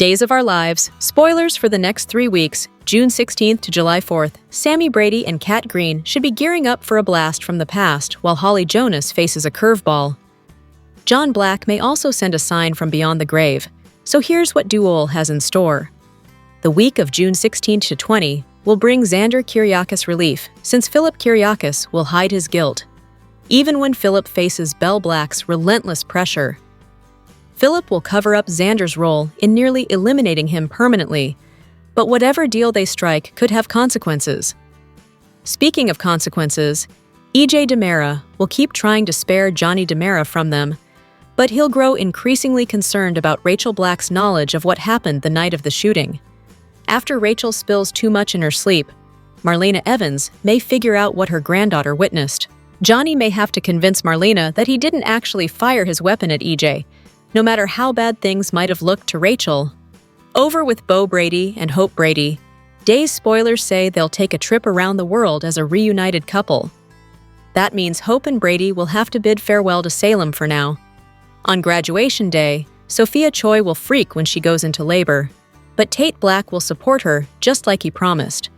Days of Our Lives. Spoilers for the next 3 weeks, June 16th to July 4th. Sami Brady and Kat Green should be gearing up for a blast from the past while Holly Jonas faces a curveball. John Black may also send a sign from beyond the grave, so here's what Duol has in store. The week of June 16 to 20 will bring Xander Kyriakis relief, since Philip Kyriakis will hide his guilt, even when Philip faces Bell Black's relentless pressure. Philip will cover up Xander's role in nearly eliminating him permanently, but whatever deal they strike could have consequences. Speaking of consequences, EJ DiMera will keep trying to spare Johnny DiMera from them, but he'll grow increasingly concerned about Rachel Black's knowledge of what happened the night of the shooting. After Rachel spills too much in her sleep, Marlena Evans may figure out what her granddaughter witnessed. Johnny may have to convince Marlena that he didn't actually fire his weapon at EJ, no matter how bad things might have looked to Rachel. Over with Bo Brady and Hope Brady. Days spoilers say they'll take a trip around the world as a reunited couple. That means Hope and Brady will have to bid farewell to Salem for now. On graduation day, Sophia Choi will freak when she goes into labor, but Tate Black will support her just like he promised.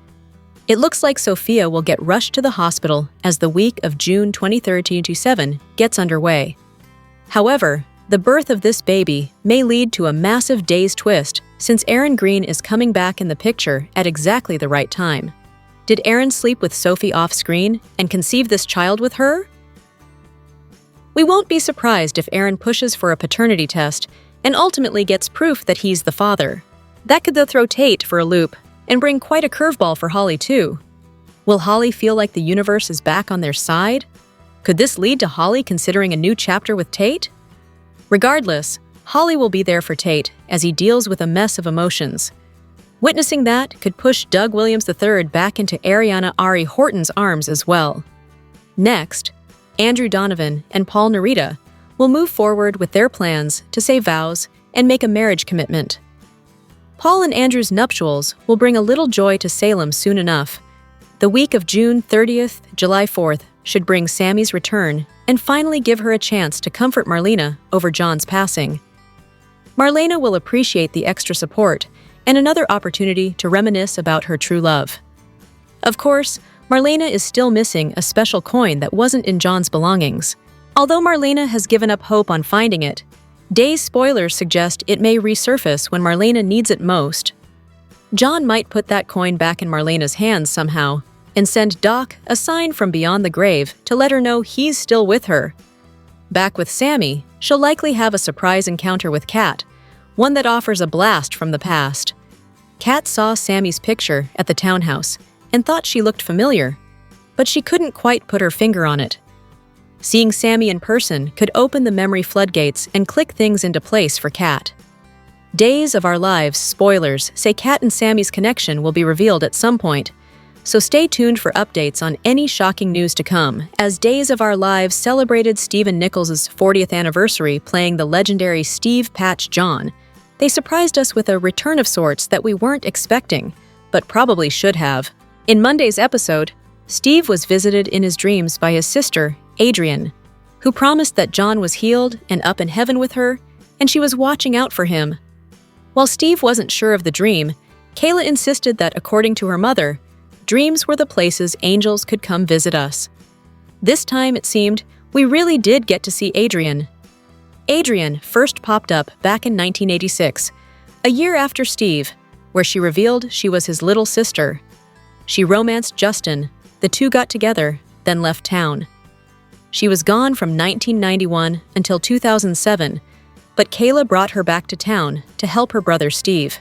It looks like Sophia will get rushed to the hospital as the week of June 23rd to 27 gets underway. However, the birth of this baby may lead to a massive Days twist, since Aaron Green is coming back in the picture at exactly the right time. Did Aaron sleep with Sophie off-screen and conceive this child with her? We won't be surprised if Aaron pushes for a paternity test and ultimately gets proof that he's the father. That could throw Tate for a loop and bring quite a curveball for Holly too. Will Holly feel like the universe is back on their side? Could this lead to Holly considering a new chapter with Tate? Regardless, Holly will be there for Tate as he deals with a mess of emotions. Witnessing that could push Doug Williams III back into Ariana Ari Horton's arms as well. Next, Andrew Donovan and Paul Narita will move forward with their plans to say vows and make a marriage commitment. Paul and Andrew's nuptials will bring a little joy to Salem soon enough. The week of June 30th, July 4th should bring Sami's return and finally give her a chance to comfort Marlena over John's passing. Marlena will appreciate the extra support and another opportunity to reminisce about her true love. Of course, Marlena is still missing a special coin that wasn't in John's belongings. Although Marlena has given up hope on finding it, Days spoilers suggest it may resurface when Marlena needs it most. John might put that coin back in Marlena's hands somehow and send Doc a sign from beyond the grave to let her know he's still with her. Back with Sami, she'll likely have a surprise encounter with Kat, one that offers a blast from the past. Kat saw Sami's picture at the townhouse and thought she looked familiar, but she couldn't quite put her finger on it. Seeing Sami in person could open the memory floodgates and click things into place for Kat. Days of Our Lives spoilers say Kat and Sami's connection will be revealed at some point, so stay tuned for updates on any shocking news to come. As Days of Our Lives celebrated Stephen Nichols' 40th anniversary playing the legendary Steve Patch John, they surprised us with a return of sorts that we weren't expecting, but probably should have. In Monday's episode, Steve was visited in his dreams by his sister, Adrienne, who promised that John was healed and up in heaven with her, and she was watching out for him. While Steve wasn't sure of the dream, Kayla insisted that, according to her mother, dreams were the places angels could come visit us. This time, it seemed, we really did get to see Adrienne. Adrienne first popped up back in 1986, a year after Steve, where she revealed she was his little sister. She romanced Justin, the two got together, then left town. She was gone from 1991 until 2007, but Kayla brought her back to town to help her brother Steve.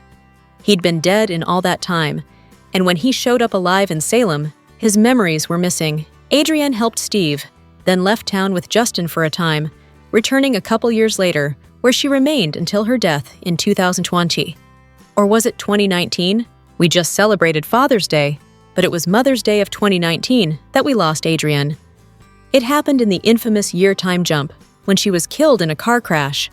He'd been dead in all that time, and when he showed up alive in Salem, his memories were missing. Adrienne helped Steve, then left town with Justin for a time, returning a couple years later, where she remained until her death in 2020. Or was it 2019? We just celebrated Father's Day, but it was Mother's Day of 2019 that we lost Adrienne. It happened in the infamous year time jump, when she was killed in a car crash.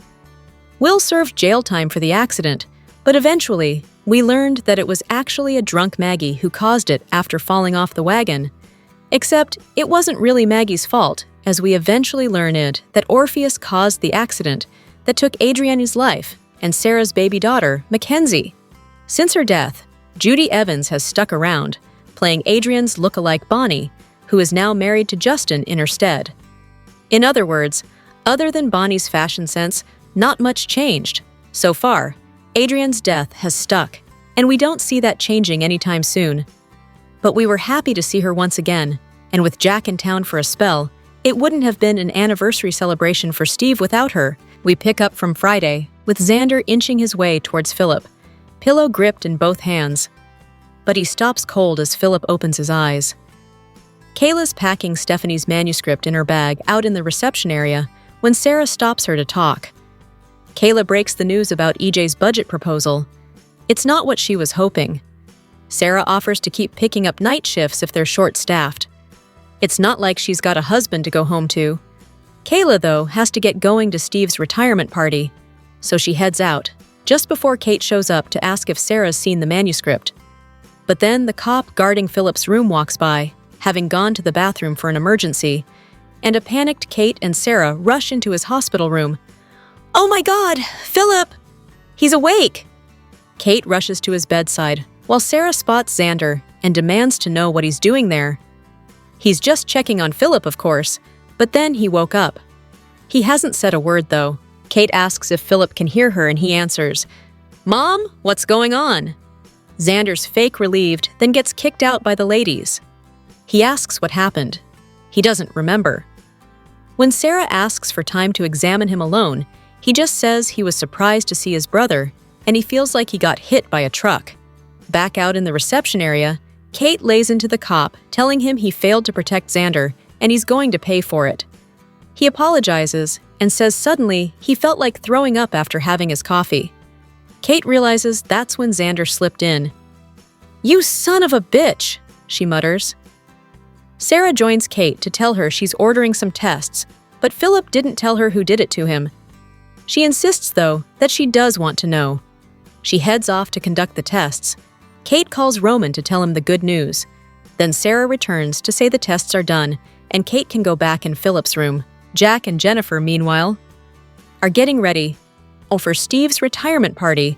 Will served jail time for the accident, but eventually, we learned that it was actually a drunk Maggie who caused it after falling off the wagon. Except, it wasn't really Maggie's fault, as we eventually learned that Orpheus caused the accident that took Adrienne's life and Sarah's baby daughter, Mackenzie. Since her death, Judy Evans has stuck around, playing Adrian's look-alike Bonnie, who is now married to Justin in her stead. In other words, other than Bonnie's fashion sense, not much changed. So far, Adrian's death has stuck, and we don't see that changing anytime soon. But we were happy to see her once again, and with Jack in town for a spell, it wouldn't have been an anniversary celebration for Steve without her. We pick up from Friday, with Xander inching his way towards Philip, pillow gripped in both hands. But he stops cold as Philip opens his eyes. Kayla's packing Stephanie's manuscript in her bag out in the reception area when Sarah stops her to talk. Kayla breaks the news about EJ's budget proposal. It's not what she was hoping. Sarah offers to keep picking up night shifts if they're short-staffed. It's not like she's got a husband to go home to. Kayla, though, has to get going to Steve's retirement party, so she heads out, just before Kate shows up to ask if Sarah's seen the manuscript. But then the cop guarding Philip's room walks by, having gone to the bathroom for an emergency, and a panicked Kate and Sarah rush into his hospital room. "Oh my God, Philip! He's awake!" Kate rushes to his bedside, while Sarah spots Xander and demands to know what he's doing there. He's just checking on Philip, of course, but then he woke up. He hasn't said a word, though. Kate asks if Philip can hear her, and he answers, "Mom, what's going on?" Xander's fake relieved, then gets kicked out by the ladies. He asks what happened. He doesn't remember. When Sarah asks for time to examine him alone, he just says he was surprised to see his brother, and he feels like he got hit by a truck. Back out in the reception area, Kate lays into the cop, telling him he failed to protect Xander, and he's going to pay for it. He apologizes and says suddenly he felt like throwing up after having his coffee. Kate realizes that's when Xander slipped in. "You son of a bitch," she mutters. Sarah joins Kate to tell her she's ordering some tests, but Philip didn't tell her who did it to him. She insists, though, that she does want to know. She heads off to conduct the tests. Kate calls Roman to tell him the good news. Then Sarah returns to say the tests are done, and Kate can go back in Philip's room. Jack and Jennifer, meanwhile, are getting ready for Steve's retirement party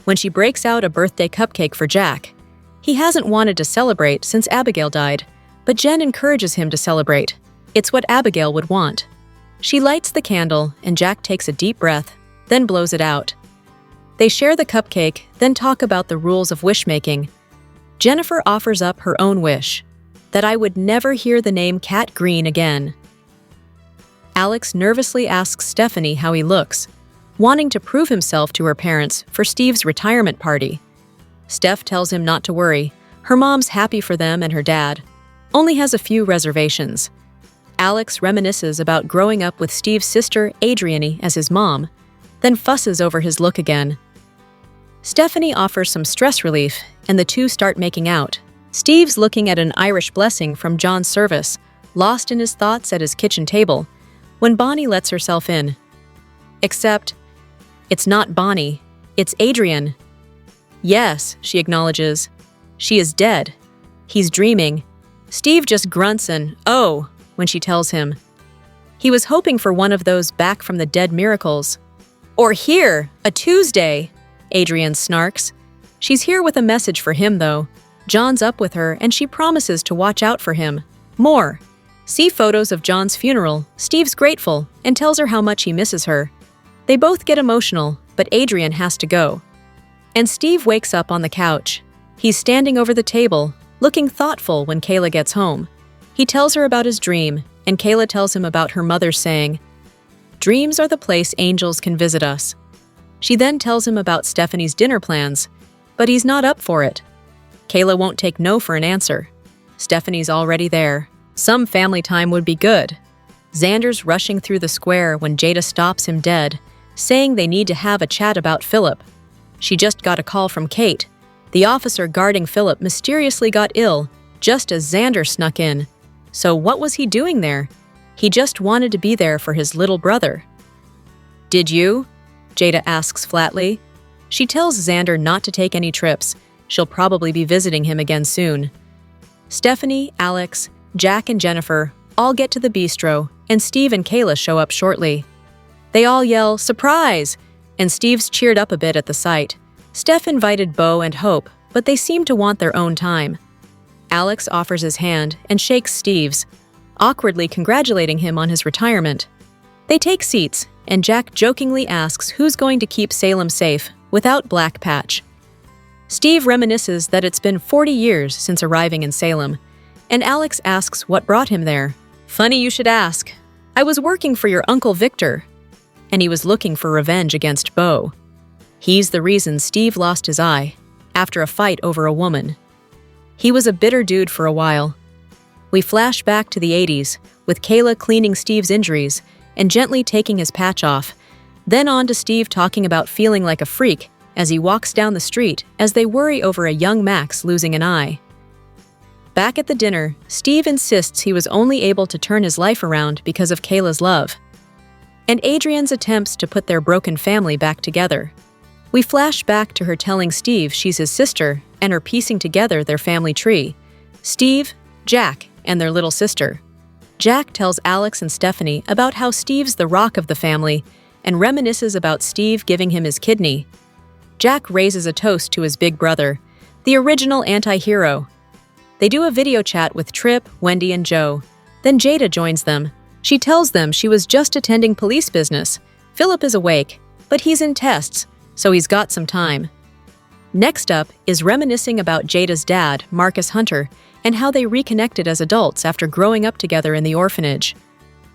when she breaks out a birthday cupcake for Jack. He hasn't wanted to celebrate since Abigail died, but Jen encourages him to celebrate. It's what Abigail would want. She lights the candle, and Jack takes a deep breath, then blows it out. They share the cupcake, then talk about the rules of wish-making. Jennifer offers up her own wish, that I would never hear the name Cat Green again. Alex nervously asks Stephanie how he looks, wanting to prove himself to her parents for Steve's retirement party. Steph tells him not to worry. Her mom's happy for them and her dad, only has a few reservations. Alex reminisces about growing up with Steve's sister, Adrienne, as his mom, then fusses over his look again. Stephanie offers some stress relief, and the two start making out. Steve's looking at an Irish blessing from John's service, lost in his thoughts at his kitchen table, when Bonnie lets herself in. Except, it's not Bonnie, it's Adrian. Yes, she acknowledges. She is dead. He's dreaming. Steve just grunts and, "Oh," when she tells him. He was hoping for one of those back from the dead miracles. "Or here, a Tuesday," Adrian snarks. She's here with a message for him, though. John's up with her, and she promises to watch out for him. More. See photos of John's funeral. Steve's grateful and tells her how much he misses her. They both get emotional, but Adrian has to go. And Steve wakes up on the couch. He's standing over the table, looking thoughtful when Kayla gets home. He tells her about his dream, and Kayla tells him about her mother saying, "Dreams are the place angels can visit us." She then tells him about Stephanie's dinner plans, but he's not up for it. Kayla won't take no for an answer. Stephanie's already there. Some family time would be good. Xander's rushing through the square when Jada stops him dead, saying they need to have a chat about Philip. She just got a call from Kate. The officer guarding Philip mysteriously got ill, just as Xander snuck in. So what was he doing there? He just wanted to be there for his little brother. "Did you?" Jada asks flatly. She tells Xander not to take any trips. She'll probably be visiting him again soon. Stephanie, Alex, Jack, and Jennifer all get to the bistro, and Steve and Kayla show up shortly. They all yell, "Surprise!" and Steve's cheered up a bit at the sight. Steph invited Bo and Hope, but they seem to want their own time. Alex offers his hand and shakes Steve's, awkwardly congratulating him on his retirement. They take seats, and Jack jokingly asks who's going to keep Salem safe without Black Patch. Steve reminisces that it's been 40 years since arriving in Salem, and Alex asks what brought him there. "Funny you should ask. I was working for your Uncle Victor, and he was looking for revenge against Bo. He's the reason Steve lost his eye after a fight over a woman. He was a bitter dude for a while." We flash back to the 80s, with Kayla cleaning Steve's injuries and gently taking his patch off, then on to Steve talking about feeling like a freak as he walks down the street as they worry over a young Max losing an eye. Back at the dinner, Steve insists he was only able to turn his life around because of Kayla's love, and Adrian's attempts to put their broken family back together. We flash back to her telling Steve she's his sister and her piecing together their family tree: Steve, Jack, and their little sister. Jack tells Alex and Stephanie about how Steve's the rock of the family and reminisces about Steve giving him his kidney. Jack raises a toast to his big brother, the original anti-hero. They do a video chat with Trip, Wendy, and Joe. Then Jada joins them. She tells them she was just attending police business. Philip is awake, but he's in tests, so he's got some time. Next up is reminiscing about Jada's dad, Marcus Hunter, and how they reconnected as adults after growing up together in the orphanage.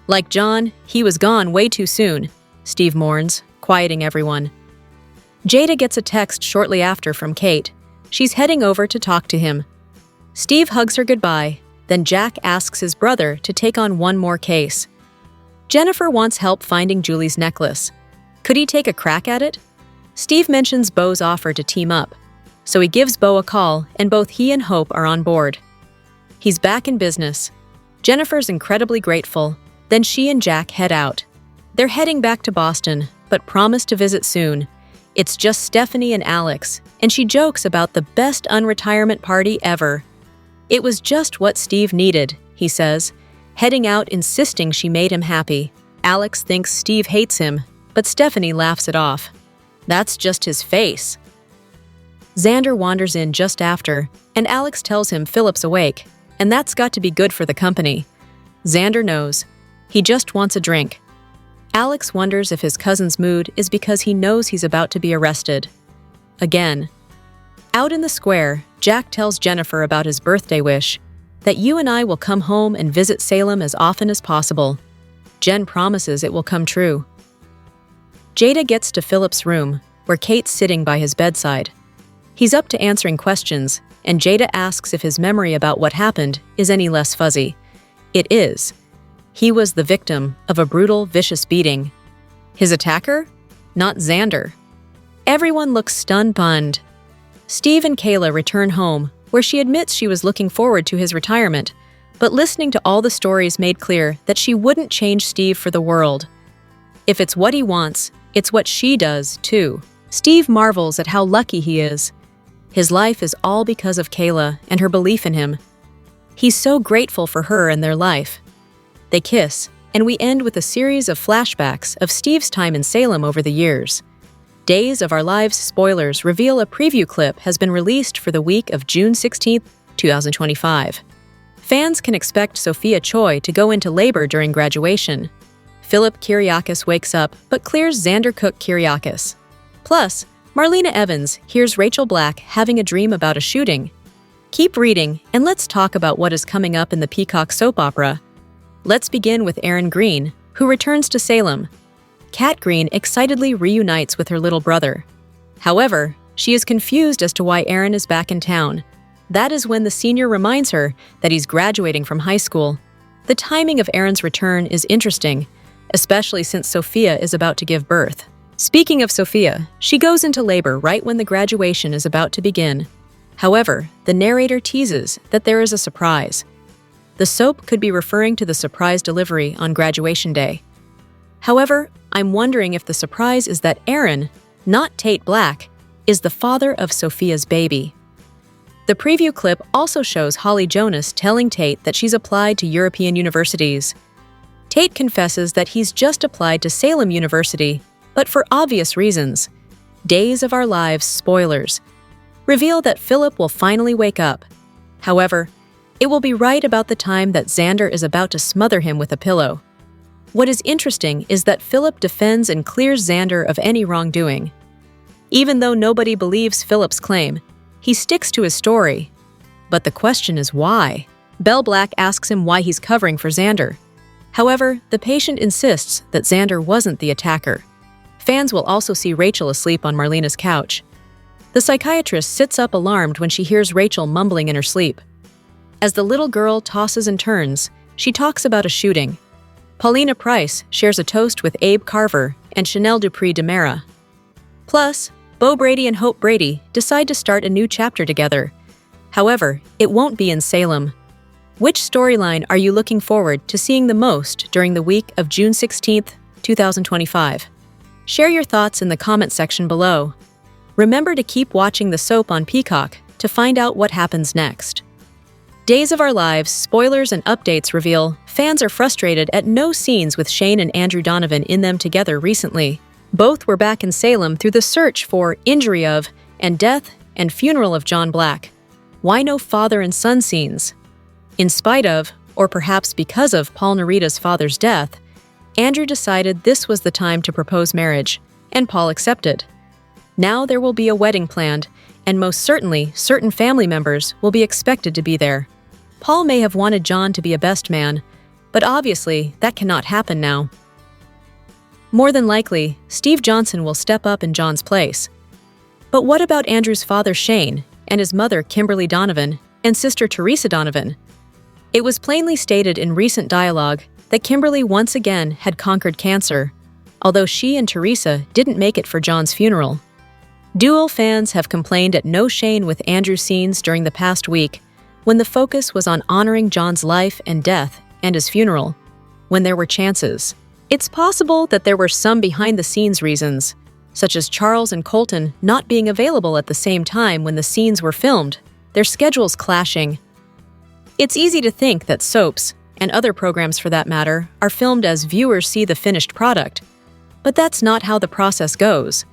"Like John, he was gone way too soon," Steve mourns, quieting everyone. Jada gets a text shortly after from Kate. She's heading over to talk to him. Steve hugs her goodbye, then Jack asks his brother to take on one more case. Jennifer wants help finding Julie's necklace. Could he take a crack at it? Steve mentions Bo's offer to team up, so he gives Bo a call, and both he and Hope are on board. He's back in business. Jennifer's incredibly grateful. Then she and Jack head out. They're heading back to Boston, but promise to visit soon. It's just Stephanie and Alex, and she jokes about the best unretirement party ever. "It was just what Steve needed," he says, heading out insisting she made him happy. Alex thinks Steve hates him, but Stephanie laughs it off. That's just his face. Xander wanders in just after, and Alex tells him Philip's awake, and that's got to be good for the company. Xander knows. He just wants a drink. Alex wonders if his cousin's mood is because he knows he's about to be arrested. Again. Out in the square, Jack tells Jennifer about his birthday wish, that you and I will come home and visit Salem as often as possible. Jen promises it will come true. Jada gets to Philip's room, where Kate's sitting by his bedside. He's up to answering questions, and Jada asks if his memory about what happened is any less fuzzy. It is. He was the victim of a brutal, vicious beating. His attacker? Not Xander. Everyone looks stunned. Steve and Kayla return home, where she admits she was looking forward to his retirement, but listening to all the stories made clear that she wouldn't change Steve for the world. If it's what he wants, it's what she does, too. Steve marvels at how lucky he is. His life is all because of Kayla and her belief in him. He's so grateful for her and their life. They kiss, and we end with a series of flashbacks of Steve's time in Salem over the years. Days of Our Lives spoilers reveal a preview clip has been released for the week of June 16, 2025. Fans can expect Sophia Choi to go into labor during graduation. Philip Kyriakis wakes up but clears Xander Cook Kyriakis. Plus, Marlena Evans hears Rachel Black having a dream about a shooting. Keep reading, and let's talk about what is coming up in the Peacock soap opera. Let's begin with Erin Green, who returns to Salem. Cat Green excitedly reunites with her little brother. However, she is confused as to why Erin is back in town. That is when the senior reminds her that he's graduating from high school. The timing of Erin's return is interesting, especially since Sophia is about to give birth. Speaking of Sophia, she goes into labor right when the graduation is about to begin. However, the narrator teases that there is a surprise. The soap could be referring to the surprise delivery on graduation day. However, I'm wondering if the surprise is that Aaron, not Tate Black, is the father of Sophia's baby. The preview clip also shows Holly Jonas telling Tate that she's applied to European universities. Tate confesses that he's just applied to Salem University, but for obvious reasons. Days of Our Lives spoilers reveal that Philip will finally wake up. However, it will be right about the time that Xander is about to smother him with a pillow. What is interesting is that Philip defends and clears Xander of any wrongdoing. Even though nobody believes Philip's claim, he sticks to his story. But the question is why? Bell Black asks him why he's covering for Xander. However, the patient insists that Xander wasn't the attacker. Fans will also see Rachel asleep on Marlena's couch. The psychiatrist sits up alarmed when she hears Rachel mumbling in her sleep. As the little girl tosses and turns, she talks about a shooting. Paulina Price shares a toast with Abe Carver and Chanel Dupree DeMera. Plus, Bo Brady and Hope Brady decide to start a new chapter together. However, it won't be in Salem. Which storyline are you looking forward to seeing the most during the week of June 16, 2025? Share your thoughts in the comment section below. Remember to keep watching the soap on Peacock to find out what happens next. Days of Our Lives spoilers and updates reveal fans are frustrated at no scenes with Shane and Andrew Donovan in them together recently. Both were back in Salem through the search for injury of and death and funeral of John Black. Why no father and son scenes? In spite of, or perhaps because of Paul Narita's father's death, Andrew decided this was the time to propose marriage, and Paul accepted. Now there will be a wedding planned, and most certainly certain family members will be expected to be there. Paul may have wanted John to be a best man, but obviously that cannot happen now. More than likely, Steve Johnson will step up in John's place. But what about Andrew's father Shane and his mother Kimberly Donovan and sister Teresa Donovan? It was plainly stated in recent dialogue that Kimberly once again had conquered cancer, although she and Teresa didn't make it for John's funeral. Duel fans have complained at no Shane with Andrew scenes during the past week, when the focus was on honoring John's life and death and his funeral, when there were chances. It's possible that there were some behind-the-scenes reasons, such as Charles and Colton not being available at the same time when the scenes were filmed, their schedules clashing. It's easy to think that soaps, and other programs for that matter, are filmed as viewers see the finished product, but that's not how the process goes.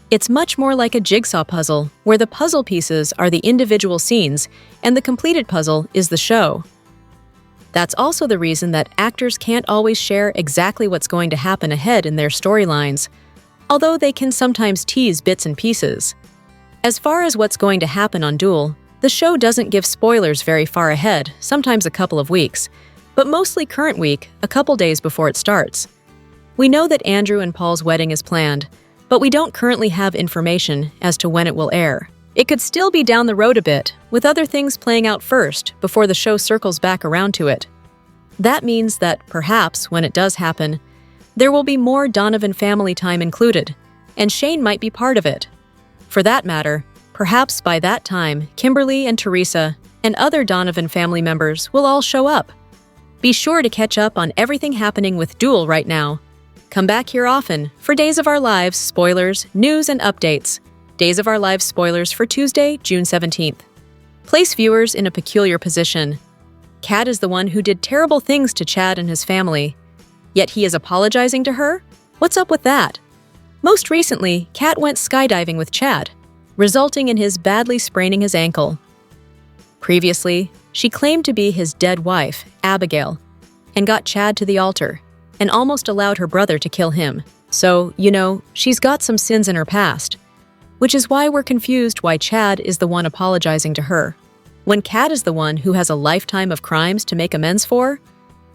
It's much more like a jigsaw puzzle, where the puzzle pieces are the individual scenes and the completed puzzle is the show. That's also the reason that actors can't always share exactly what's going to happen ahead in their storylines, although they can sometimes tease bits and pieces. As far as what's going to happen on Duel, the show doesn't give spoilers very far ahead, sometimes a couple of weeks, but mostly current week, a couple days before it starts. We know that Andrew and Paul's wedding is planned, but we don't currently have information as to when it will air. It could still be down the road a bit, with other things playing out first before the show circles back around to it. That means that, perhaps, when it does happen, there will be more Donovan family time included, and Shane might be part of it. For that matter, perhaps by that time, Kimberly and Teresa and other Donovan family members will all show up. Be sure to catch up on everything happening with Duel right now. Come back here often for Days of Our Lives spoilers, news, and updates. Days of Our Lives spoilers for Tuesday, June 17th. Place viewers in a peculiar position. Kat is the one who did terrible things to Chad and his family. Yet he is apologizing to her? What's up with that? Most recently, Kat went skydiving with Chad, resulting in his badly spraining his ankle. Previously, she claimed to be his dead wife, Abigail, and got Chad to the altar, and almost allowed her brother to kill him. So, she's got some sins in her past, which is why we're confused why Chad is the one apologizing to her, when Kat is the one who has a lifetime of crimes to make amends for.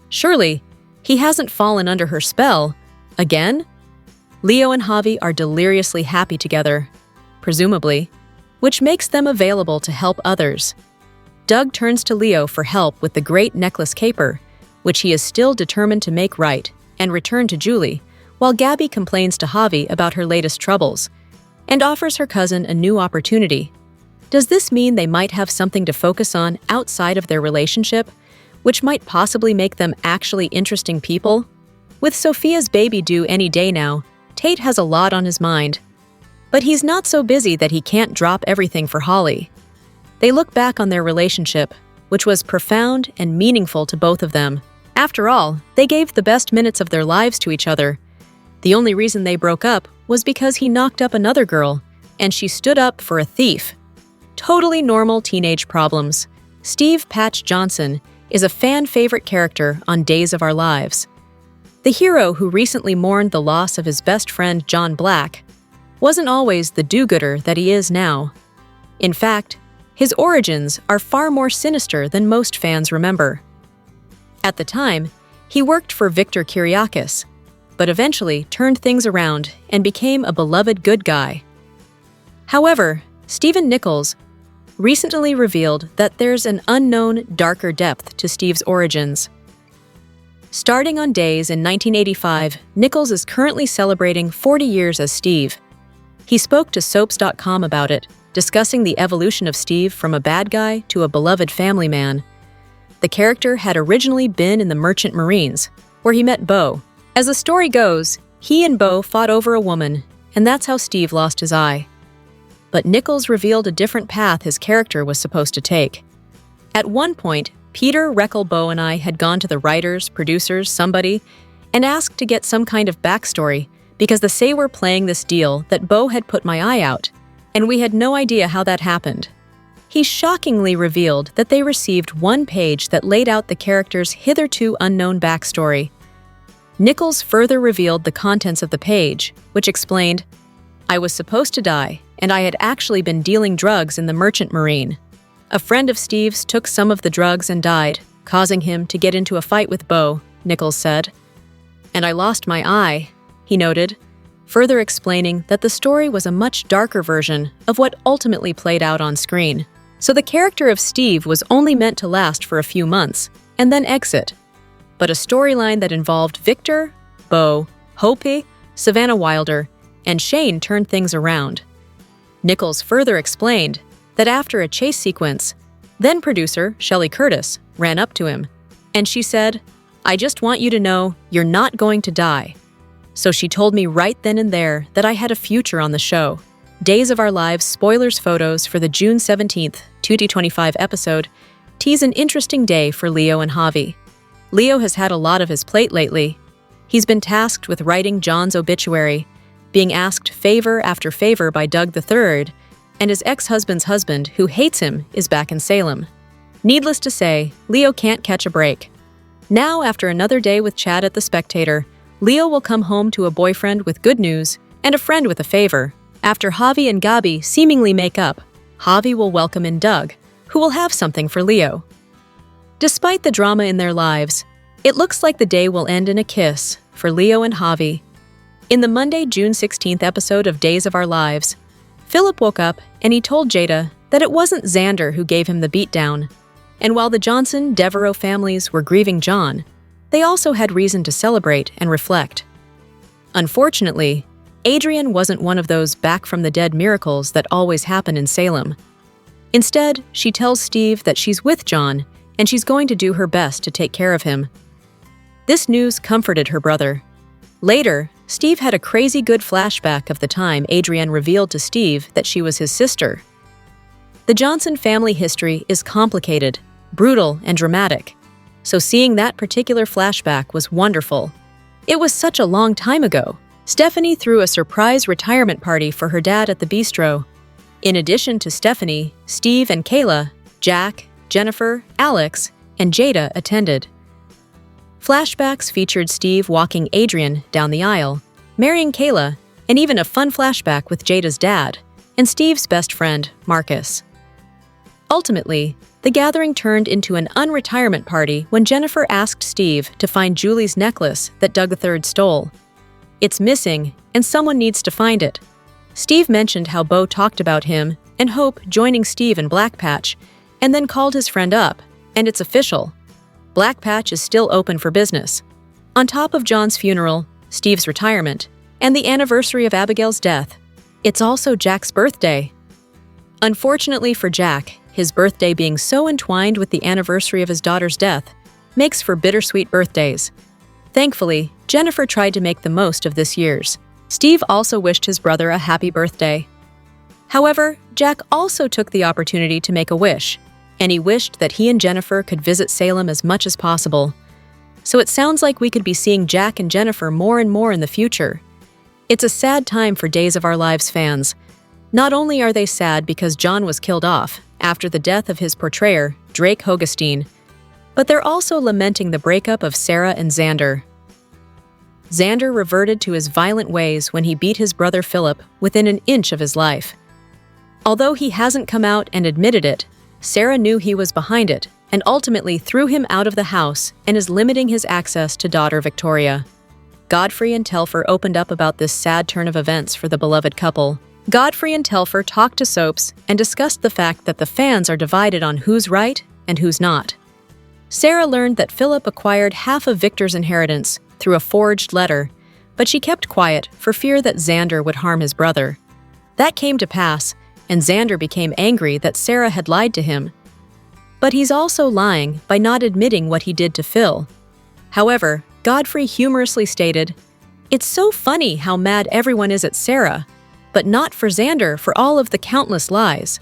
Surely, he hasn't fallen under her spell. Again? Leo and Javi are deliriously happy together, presumably, which makes them available to help others. Doug turns to Leo for help with the great necklace caper, which he is still determined to make right, and return to Julie, while Gabby complains to Javi about her latest troubles, and offers her cousin a new opportunity. Does this mean they might have something to focus on outside of their relationship, which might possibly make them actually interesting people? With Sophia's baby due any day now, Tate has a lot on his mind. But he's not so busy that he can't drop everything for Holly. They look back on their relationship, which was profound and meaningful to both of them. After all, they gave the best minutes of their lives to each other. The only reason they broke up was because he knocked up another girl, and she stood up for a thief. Totally normal teenage problems. Steve Patch Johnson is a fan-favorite character on Days of Our Lives. The hero who recently mourned the loss of his best friend John Black wasn't always the do-gooder that he is now. In fact, his origins are far more sinister than most fans remember. At the time, he worked for Victor Kiriakis, but eventually turned things around and became a beloved good guy. However, Stephen Nichols recently revealed that there's an unknown, darker depth to Steve's origins. Starting on Days in 1985, Nichols is currently celebrating 40 years as Steve. He spoke to Soaps.com about it, discussing the evolution of Steve from a bad guy to a beloved family man. The character had originally been in the Merchant Marines, where he met Bo. As the story goes, he and Bo fought over a woman, and that's how Steve lost his eye. But Nichols revealed a different path his character was supposed to take. At one point, Peter, Reckel, Bo, and I had gone to the writers, producers, somebody, and asked to get some kind of backstory because the say were playing this deal that Bo had put my eye out, and we had no idea how that happened. He shockingly revealed that they received one page that laid out the character's hitherto unknown backstory. Nichols further revealed the contents of the page, which explained, "I was supposed to die, and I had actually been dealing drugs in the Merchant Marine. A friend of Steve's took some of the drugs and died, causing him to get into a fight with Bo," Nichols said. "And I lost my eye," he noted, further explaining that the story was a much darker version of what ultimately played out on screen. So the character of Steve was only meant to last for a few months and then exit. But a storyline that involved Victor, Bo, Hopi, Savannah Wilder, and Shane turned things around. Nichols further explained that after a chase sequence, then producer Shelley Curtis ran up to him, and she said, "I just want you to know you're not going to die." So she told me right then and there that I had a future on the show. Days of Our Lives spoilers photos for the June 17th, 2025 episode tease an interesting day for Leo and Javi. Leo has had a lot of his plate lately. He's been tasked with writing John's obituary, being asked favor after favor by Doug III, and his ex-husband's husband, who hates him, is back in Salem. Needless to say, Leo can't catch a break. Now, after another day with Chad at The Spectator, Leo will come home to a boyfriend with good news and a friend with a favor. After Javi and Gabi seemingly make up, Javi will welcome in Doug, who will have something for Leo. Despite the drama in their lives, it looks like the day will end in a kiss for Leo and Javi. In the Monday, June 16th episode of Days of Our Lives, Philip woke up and he told Jada that it wasn't Xander who gave him the beatdown. And while the Johnson-Devereaux families were grieving John, they also had reason to celebrate and reflect. Unfortunately, Adrienne wasn't one of those back-from-the-dead miracles that always happen in Salem. Instead, she tells Steve that she's with John and she's going to do her best to take care of him. This news comforted her brother. Later, Steve had a crazy good flashback of the time Adrienne revealed to Steve that she was his sister. The Johnson family history is complicated, brutal, and dramatic, so seeing that particular flashback was wonderful. It was such a long time ago. Stephanie threw a surprise retirement party for her dad at the bistro. In addition to Stephanie, Steve and Kayla, Jack, Jennifer, Alex, and Jada attended. Flashbacks featured Steve walking Adrienne down the aisle, marrying Kayla, and even a fun flashback with Jada's dad and Steve's best friend, Marcus. Ultimately, the gathering turned into an unretirement party when Jennifer asked Steve to find Julie's necklace that Doug III stole. "It's missing, and someone needs to find it." Steve mentioned how Bo talked about him and Hope joining Steve in Black Patch, and then called his friend up, and it's official. Black Patch is still open for business. On top of John's funeral, Steve's retirement, and the anniversary of Abigail's death, it's also Jack's birthday. Unfortunately for Jack, his birthday being so entwined with the anniversary of his daughter's death makes for bittersweet birthdays. Thankfully, Jennifer tried to make the most of this year's. Steve also wished his brother a happy birthday. However, Jack also took the opportunity to make a wish, and he wished that he and Jennifer could visit Salem as much as possible. So it sounds like we could be seeing Jack and Jennifer more and more in the future, It's a sad time for Days of Our Lives fans. Not only are they sad because John was killed off after the death of his portrayer, Drake Hogestyn, but they're also lamenting the breakup of Sarah and Xander. Xander reverted to his violent ways when he beat his brother Philip within an inch of his life. Although he hasn't come out and admitted it, Sarah knew he was behind it and ultimately threw him out of the house and is limiting his access to daughter Victoria. Godfrey and Telfer opened up about this sad turn of events for the beloved couple. Godfrey and Telfer talked to Soaps and discussed the fact that the fans are divided on who's right and who's not. Sarah learned that Philip acquired half of Victor's inheritance through a forged letter, but she kept quiet for fear that Xander would harm his brother. That came to pass, and Xander became angry that Sarah had lied to him. But he's also lying by not admitting what he did to Phil. However, Godfrey humorously stated, "It's so funny how mad everyone is at Sarah, but not for Xander for all of the countless lies."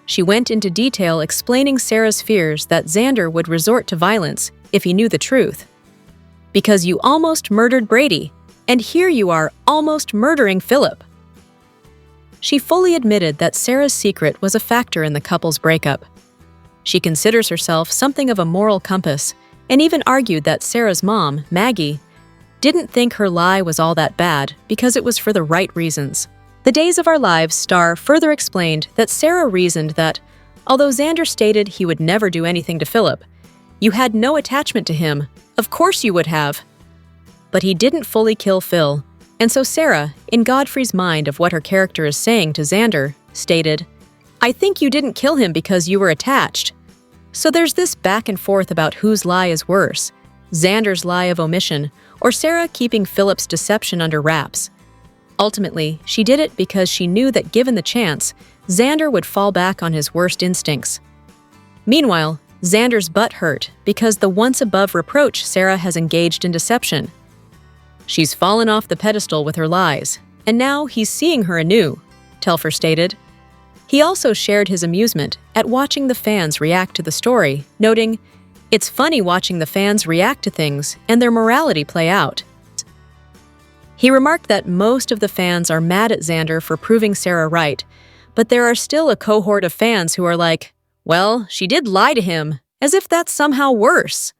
She went into detail explaining Sarah's fears that Xander would resort to violence if he knew the truth. "Because you almost murdered Brady, and here you are almost murdering Philip." She fully admitted that Sarah's secret was a factor in the couple's breakup. She considers herself something of a moral compass, and even argued that Sarah's mom, Maggie, didn't think her lie was all that bad because it was for the right reasons. The Days of Our Lives star further explained that Sarah reasoned that, although Xander stated he would never do anything to Philip, "You had no attachment to him, of course you would have." But he didn't fully kill Phil, and so Sarah, in Godfrey's mind of what her character is saying to Xander, stated, "I think you didn't kill him because you were attached." So there's this back and forth about whose lie is worse, Xander's lie of omission, or Sarah keeping Philip's deception under wraps. Ultimately, she did it because she knew that given the chance, Xander would fall back on his worst instincts. Meanwhile, Xander's butt hurt because the once above reproach Sarah has engaged in deception. She's fallen off the pedestal with her lies, and now he's seeing her anew, Telfer stated. He also shared his amusement at watching the fans react to the story, noting, "It's funny watching the fans react to things and their morality play out." He remarked that most of the fans are mad at Xander for proving Sarah right, but there are still a cohort of fans who are like, "Well, she did lie to him," as if that's somehow worse.